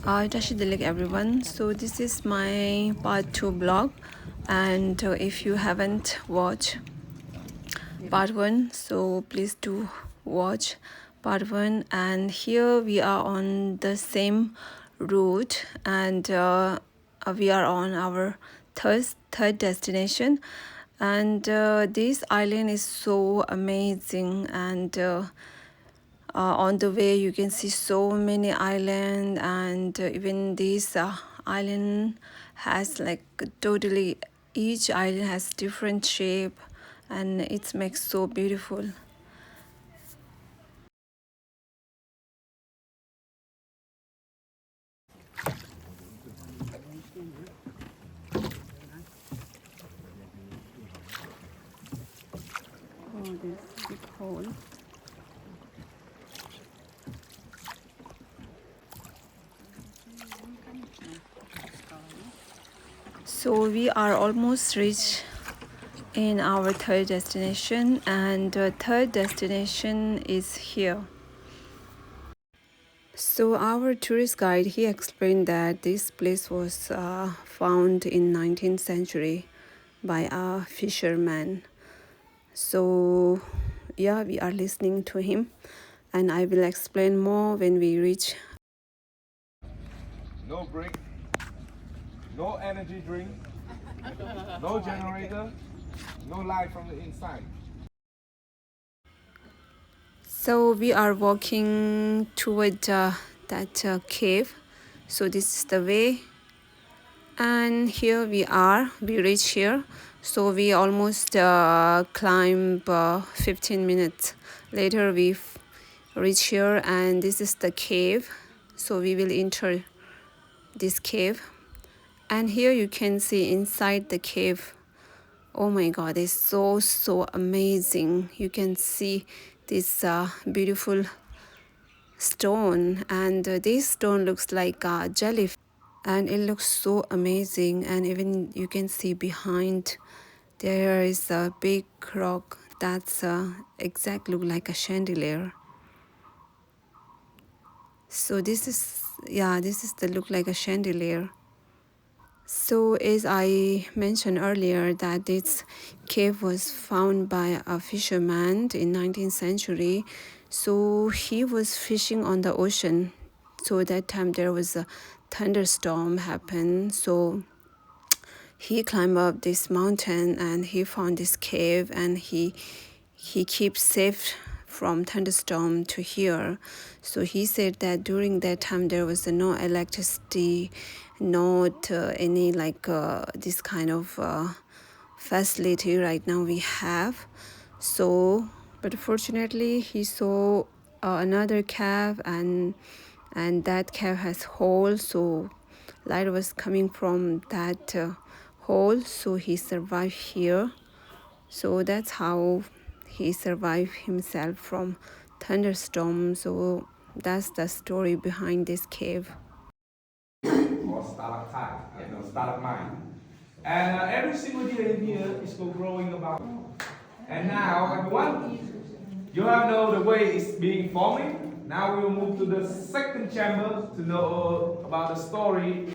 Tashidilik everyone. So this is my part 2 blog, and if you haven't watched part 1, so please do watch part 1. And here we are on the same route, and we are on our third destination. And this island is so amazing, and on the way you can see so many island, and even this island has like totally, each island has different shape, and it makes so beautiful. Oh, this big hole. So we are almost reached in our third destination, and the third destination is here. So our tourist guide, he explained that this place was found in 19th century by a fisherman. So yeah, we are listening to him, and I will explain more when we reach. No brick, no energy drink, no generator, no light from the inside. So we are walking toward that cave. So this is the way, and here we reach here. So we almost climb 15 minutes later. We reach here, and this is the cave. So we will enter this cave, and here you can see inside the cave. Oh my god, it's so amazing. You can see this beautiful stone, and this stone looks like a jellyfish, and it looks so amazing. And even you can see behind there is a big rock that's exactly look like a chandelier. So this is, yeah, this is the look like a chandelier. So as I mentioned earlier, that this cave was found by a fisherman in 19th century. So he was fishing on the ocean. So that time there was a thunderstorm happen. So he climbed up this mountain and he found this cave, and he keeps safe from thunderstorm to here. So he said that during that time there was no electricity, not any like this kind of facility right now we have. So but fortunately he saw another cave, and that cave has hole, so light was coming from that hole, so he survived here. So that's how he survived himself from thunderstorm. So that's the story behind this cave. Or stalactite, stalagmite. And every single year in here is still growing about. And now, everyone, you have know the way it's being forming. Now we will move to the second chamber to know about the story.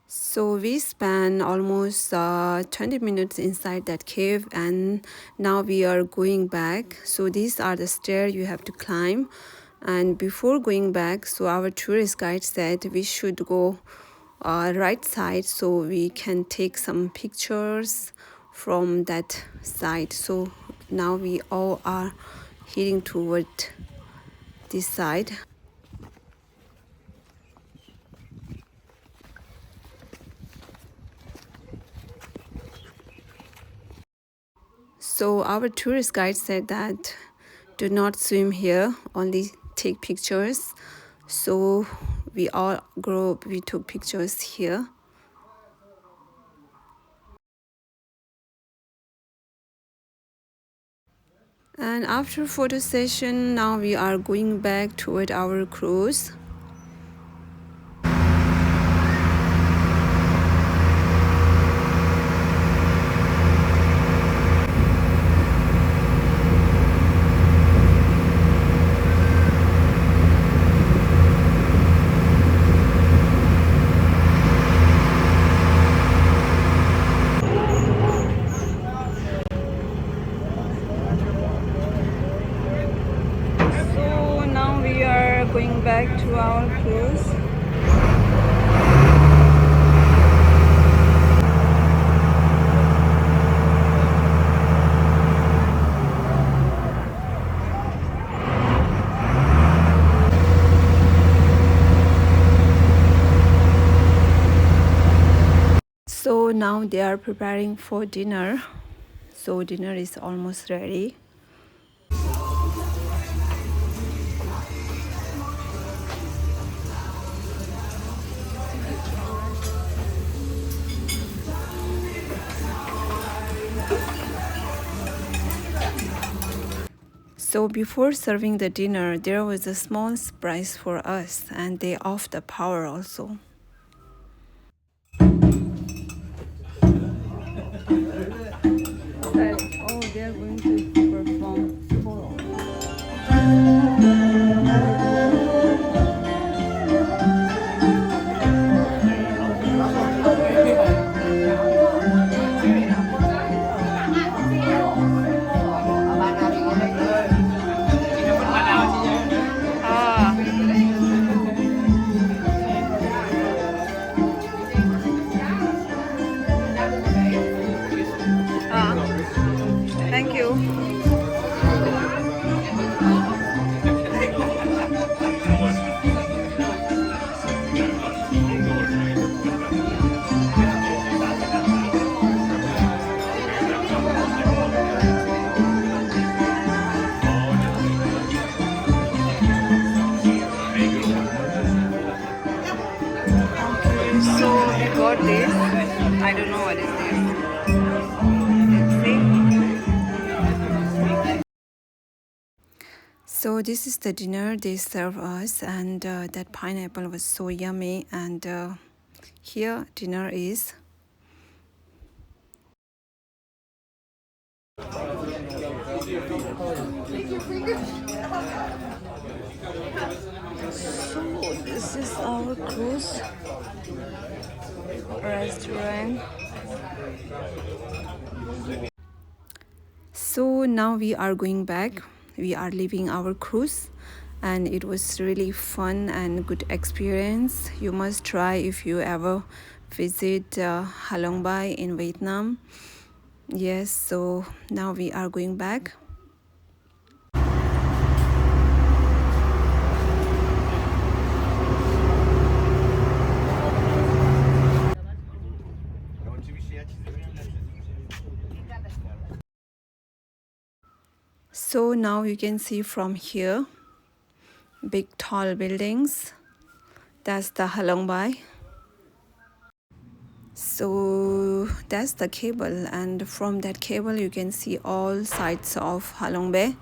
So we spent almost 20 minutes inside that cave, and now we are going back. So these are the stairs you have to climb. And before going back, so our tourist guide said we should go right side so we can take some pictures from that side. So now we all are heading toward this side. So our tourist guide said that do not swim here, only take pictures. So we all group, we took pictures here. And after photo session, now we are going back toward our cruise. So now we are going back to our cruise. So now they are preparing for dinner. So dinner is almost ready. So before serving the dinner, there was a small surprise for us, and they off the power also. Oh, they are going to perform. Thank you. So we got this. I don't know what is this. Let's see. So this is the dinner they serve us, and that pineapple was so yummy. And here dinner is. So this is our cruise restaurant. So now we are going back. We are leaving our cruise, and it was really fun and good experience. You must try if you ever visit Halong Bay in Vietnam. Yes, so now we are going back. So now you can see from here big tall buildings. That's the Halong Bay. So that's the cable, and from that cable you can see all sides of Halong Bay.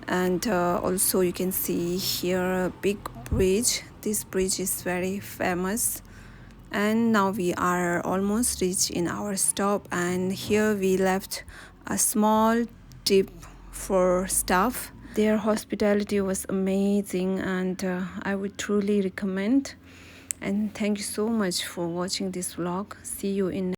And also you can see here a big bridge. This bridge is very famous. And now we are almost reached in our stop, and here we left a small tip for staff. Their hospitality was amazing, and I would truly recommend. And thank you so much for watching this vlog. See you in